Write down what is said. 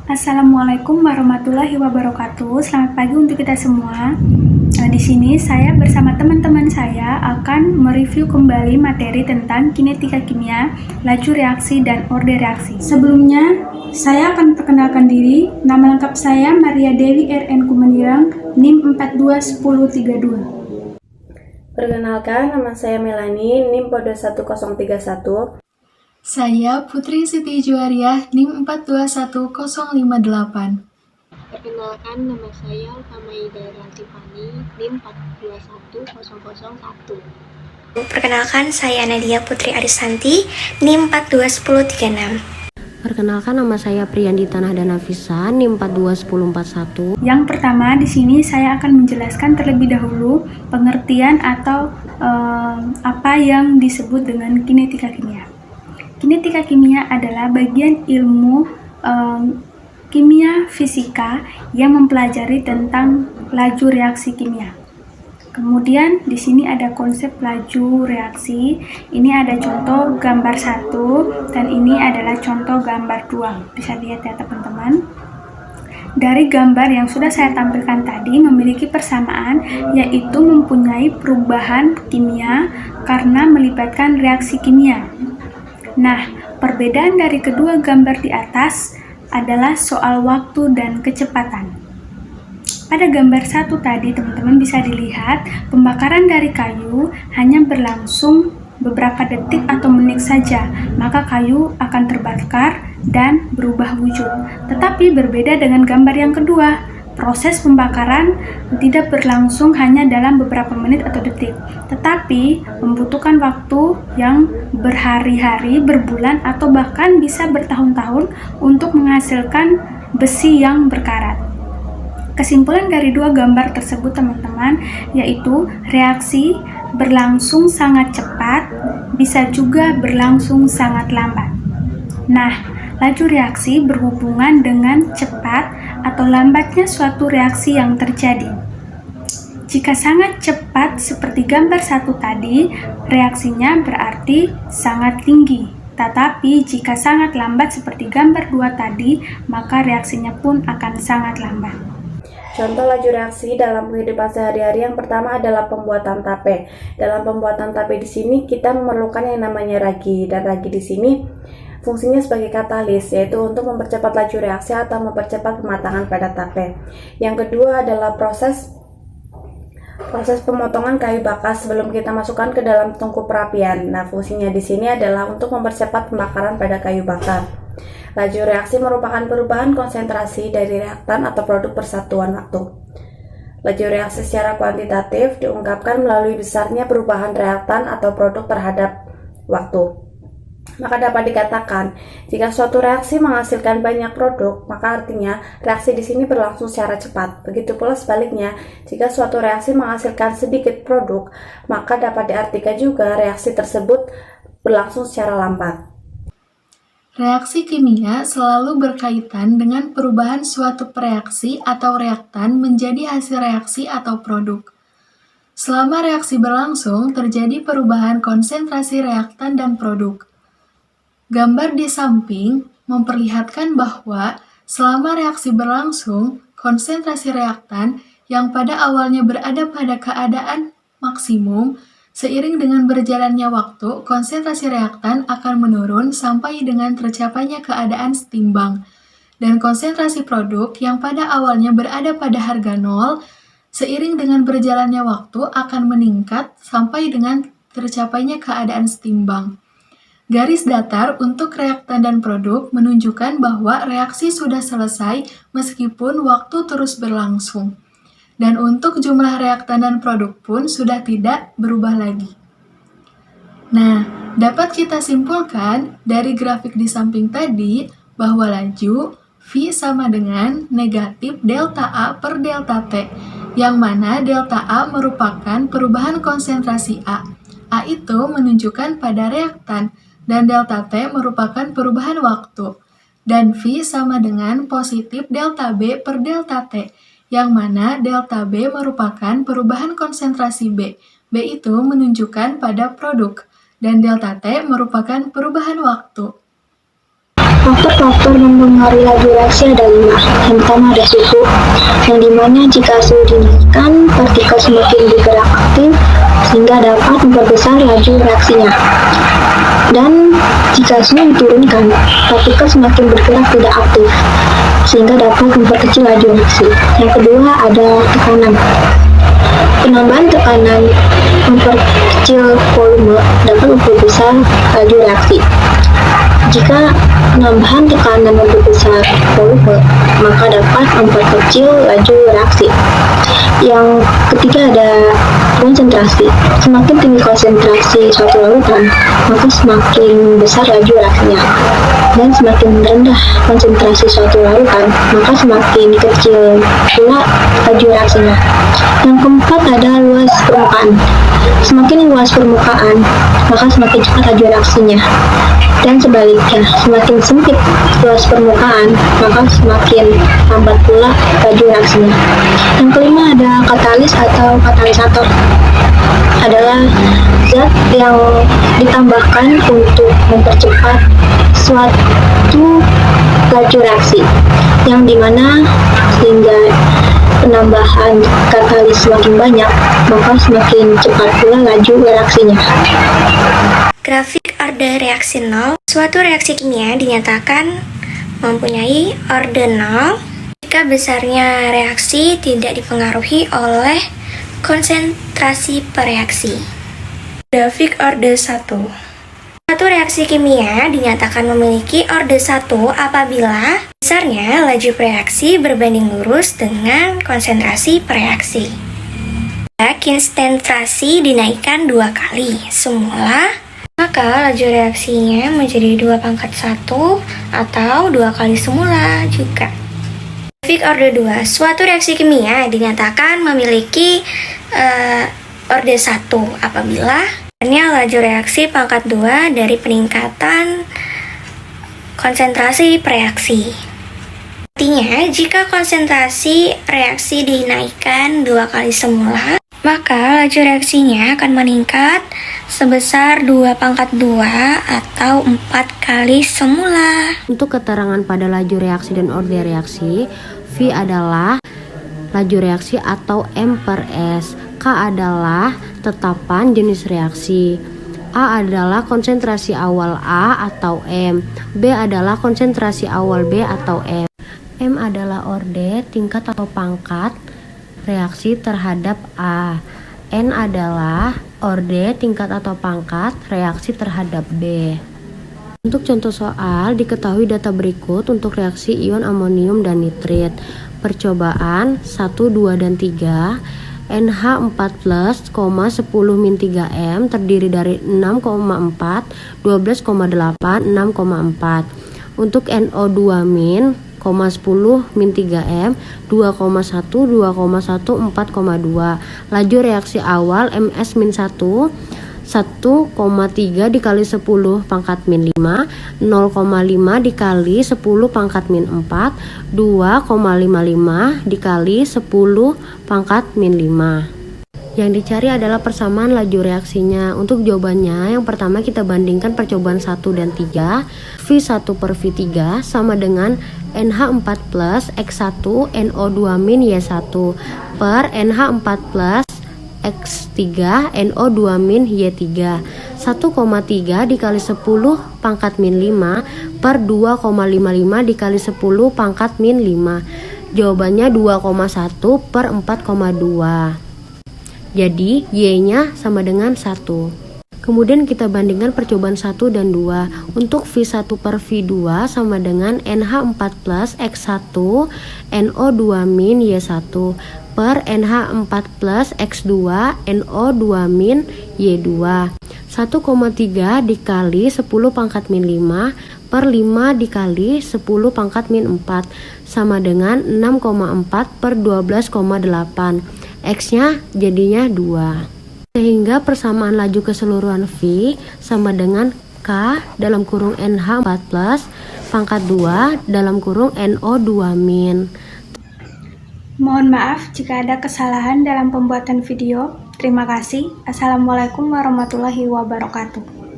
Assalamualaikum warahmatullahi wabarakatuh. Selamat pagi untuk kita semua. Di sini saya bersama teman-teman saya akan mereview kembali materi tentang kinetika kimia, laju reaksi, dan orde reaksi. Sebelumnya, saya akan perkenalkan diri. Nama lengkap saya Maria Dewi R.N. Kumenirang, NIM 421032. Perkenalkan, nama saya Melani, NIM kode 1031. Saya Putri Siti Juwariah, NIM 421058. Perkenalkan, nama saya Tamaida Latifani, NIM 421001. Perkenalkan, saya Nadia Putri Arisanti, NIM 421036. Perkenalkan, nama saya Priyandi Tanah Danavisa, NIM 421041. Yang pertama, di sini saya akan menjelaskan terlebih dahulu pengertian atau apa yang disebut dengan kinetika kimia. Kinetika kimia adalah bagian ilmu kimia fisika yang mempelajari tentang laju reaksi kimia. Kemudian di sini ada konsep laju reaksi. Ini ada contoh gambar 1 dan ini adalah contoh gambar 2. Bisa lihat ya teman-teman. Dari gambar yang sudah saya tampilkan tadi memiliki persamaan, yaitu mempunyai perubahan kimia karena melibatkan reaksi kimia. Nah, perbedaan dari kedua gambar di atas adalah soal waktu dan kecepatan. Pada gambar 1 tadi, teman-teman bisa dilihat pembakaran dari kayu hanya berlangsung beberapa detik atau menit saja, maka kayu akan terbakar dan berubah wujud. Tetapi berbeda dengan gambar yang kedua. Proses pembakaran tidak berlangsung hanya dalam beberapa menit atau detik, tetapi membutuhkan waktu yang berhari-hari, berbulan, atau bahkan bisa bertahun-tahun untuk menghasilkan besi yang berkarat. Kesimpulan dari dua gambar tersebut, teman-teman, yaitu reaksi berlangsung sangat cepat, bisa juga berlangsung sangat lambat. Nah, laju reaksi berhubungan dengan cepat atau lambatnya suatu reaksi yang terjadi. Jika sangat cepat seperti gambar 1 tadi, reaksinya berarti sangat tinggi. Tetapi jika sangat lambat seperti gambar 2 tadi, maka reaksinya pun akan sangat lambat. Contoh laju reaksi dalam kehidupan sehari-hari yang pertama adalah pembuatan tape. Dalam pembuatan tape di sini kita memerlukan yang namanya ragi, dan ragi di sini fungsinya sebagai katalis, yaitu untuk mempercepat laju reaksi atau mempercepat pematangan pada tape. Yang kedua adalah proses pemotongan kayu bakar sebelum kita masukkan ke dalam tungku perapian. Nah, fungsinya di sini adalah untuk mempercepat pembakaran pada kayu bakar. Laju reaksi merupakan perubahan konsentrasi dari reaktan atau produk persatuan waktu. Laju reaksi secara kuantitatif diungkapkan melalui besarnya perubahan reaktan atau produk terhadap waktu. Maka dapat dikatakan, jika suatu reaksi menghasilkan banyak produk, maka artinya reaksi di sini berlangsung secara cepat. Begitu pula sebaliknya, jika suatu reaksi menghasilkan sedikit produk, maka dapat diartikan juga reaksi tersebut berlangsung secara lambat. Reaksi kimia selalu berkaitan dengan perubahan suatu reaksi atau reaktan menjadi hasil reaksi atau produk. Selama reaksi berlangsung, terjadi perubahan konsentrasi reaktan dan produk. Gambar di samping memperlihatkan bahwa selama reaksi berlangsung, konsentrasi reaktan yang pada awalnya berada pada keadaan maksimum, seiring dengan berjalannya waktu, konsentrasi reaktan akan menurun sampai dengan tercapainya keadaan setimbang. Dan konsentrasi produk yang pada awalnya berada pada harga 0, seiring dengan berjalannya waktu akan meningkat sampai dengan tercapainya keadaan setimbang. Garis datar untuk reaktan dan produk menunjukkan bahwa reaksi sudah selesai meskipun waktu terus berlangsung. Dan untuk jumlah reaktan dan produk pun sudah tidak berubah lagi. Nah, dapat kita simpulkan dari grafik di samping tadi bahwa laju V sama dengan negatif delta A per delta T, yang mana delta A merupakan perubahan konsentrasi A. A itu menunjukkan pada reaktan, dan delta T merupakan perubahan waktu. Dan V sama dengan positif delta B per delta T, yang mana delta B merupakan perubahan konsentrasi B. B itu menunjukkan pada produk, dan delta T merupakan perubahan waktu. Untuk faktor mempengaruhi laju reaksi ada 5. Yang pertama ada suhu, yang dimana jika suhu dinaikkan, partikel semakin bergerak aktif sehingga dapat memperbesar laju reaksinya. Dan jika suhu diturunkan, partikel semakin bergerak tidak aktif sehingga dapat memperkecil laju reaksi. Yang kedua ada tekanan. Penambahan tekanan memperkecil volume dapat memperbesar laju reaksi. Jika penambahan tekanan memperbesar volume, maka dapat memperkecil laju reaksi. Yang ketiga ada konsentrasi. Semakin tinggi konsentrasi suatu larutan, maka semakin besar laju reaksinya. Dan semakin rendah konsentrasi suatu larutan, maka semakin kecil pula laju reaksinya. Yang keempat ada luas permukaan. Semakin luas permukaan, maka semakin cepat laju reaksinya. Dan sebaliknya, semakin sempit luas permukaan, maka semakin lambat pula laju reaksinya. Yang kelima ada katalis atau katalisator. Adalah zat yang ditambahkan untuk mempercepat suatu laju reaksi, yang dimana sehingga penambahan katalis semakin banyak, maka semakin cepat pula laju reaksinya. Grafik order reaksi 0. Suatu reaksi kimia dinyatakan mempunyai order 0 jika besarnya reaksi tidak dipengaruhi oleh konsentrasi per reaksi. Grafik order 1. Suatu reaksi kimia dinyatakan memiliki order 1 apabila besarnya laju reaksi berbanding lurus dengan konsentrasi per reaksi. Konsentrasi dinaikkan 2 kali semula, maka laju reaksinya menjadi 2/1 atau 2 kali semula juga. Grafik order 2. Suatu reaksi kimia dinyatakan memiliki order 1 apabila laju reaksi pangkat 2 dari peningkatan konsentrasi reaksi. Artinya, jika konsentrasi reaksi dinaikkan 2 kali semula, maka laju reaksinya akan meningkat sebesar 2/2 atau 4 kali semula. Untuk keterangan pada laju reaksi dan order reaksi, V adalah laju reaksi atau M per S, K adalah tetapan jenis reaksi, A adalah konsentrasi awal A atau M, B adalah konsentrasi awal B atau M adalah order tingkat atau pangkat reaksi terhadap A, N adalah order tingkat atau pangkat reaksi terhadap B. Untuk contoh soal, diketahui data berikut untuk reaksi ion amonium dan nitrit. Percobaan 1, 2, dan 3, NH4+, 10-3M terdiri dari 6,4, 12,8, 6,4. Untuk NO2-, 10-3M, 2,1, 2,1, 4,2. Laju reaksi awal MS-1, 1,3 dikali 10 pangkat min 5, 0,5 dikali 10 pangkat min 4, 2,55 dikali 10 pangkat min 5. Yang dicari adalah persamaan laju reaksinya. Untuk jawabannya, yang pertama kita bandingkan percobaan 1 dan 3. V1 per V3 sama dengan NH4+ X1 NO2- Y1 per NH4+ X3 NO2- Y3. 1,3 dikali 10 pangkat min 5 per 2,55 dikali 10 pangkat min 5. Jawabannya 2,1 per 4,2. Jadi Y-nya sama dengan 1. Kemudian kita bandingkan percobaan 1 dan 2. Untuk V1 per V2 sama dengan NH4+ X1 NO2- Y1 per NH4+ X2 NO2- Y2. 1,3 dikali 10 pangkat min 5 per 5 dikali 10 pangkat min 4 sama dengan 6,4 per 12,8. X-nya jadinya 2. Sehingga persamaan laju keseluruhan V sama dengan K dalam kurung NH4+ pangkat 2 dalam kurung NO2-. Mohon maaf jika ada kesalahan dalam pembuatan video. Terima kasih. Assalamualaikum warahmatullahi wabarakatuh.